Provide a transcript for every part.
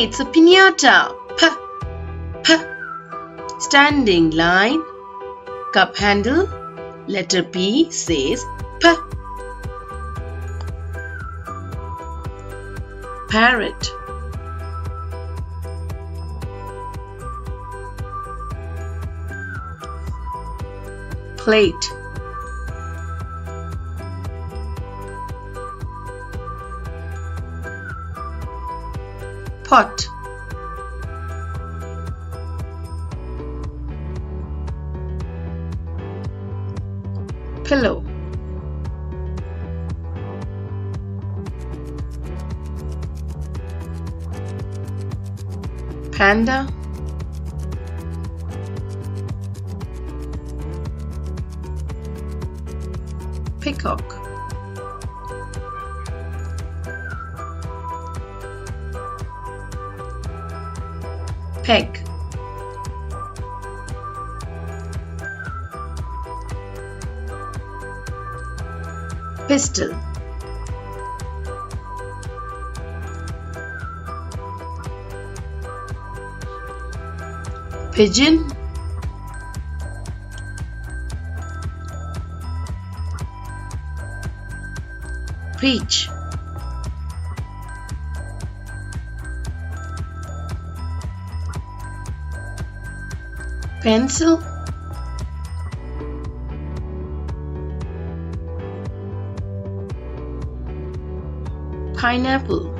it's a piñata. P, p. Standing line. Cup handle. Letter P says P. Parrot. Plate. Pot. Pillow. Panda. Peacock. Peg. Pistol. Pigeon. Peach. Pencil. Pineapple.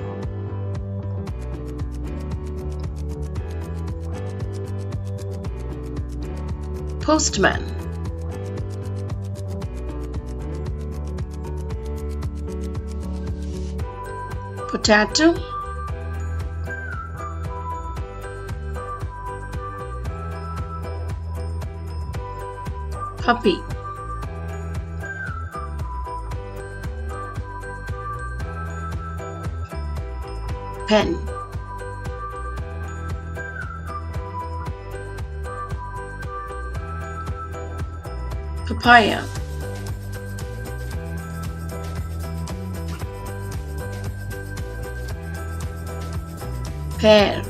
Postman. Potato. Puppy. Pen. Papaya. Pear.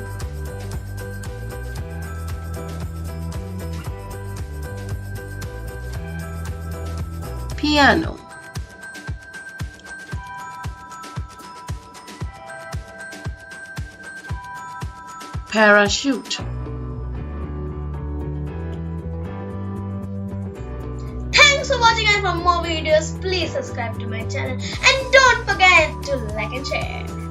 Piano. Parachute. Thanks for watching, and for more videos please subscribe to my channel and don't forget to like and share.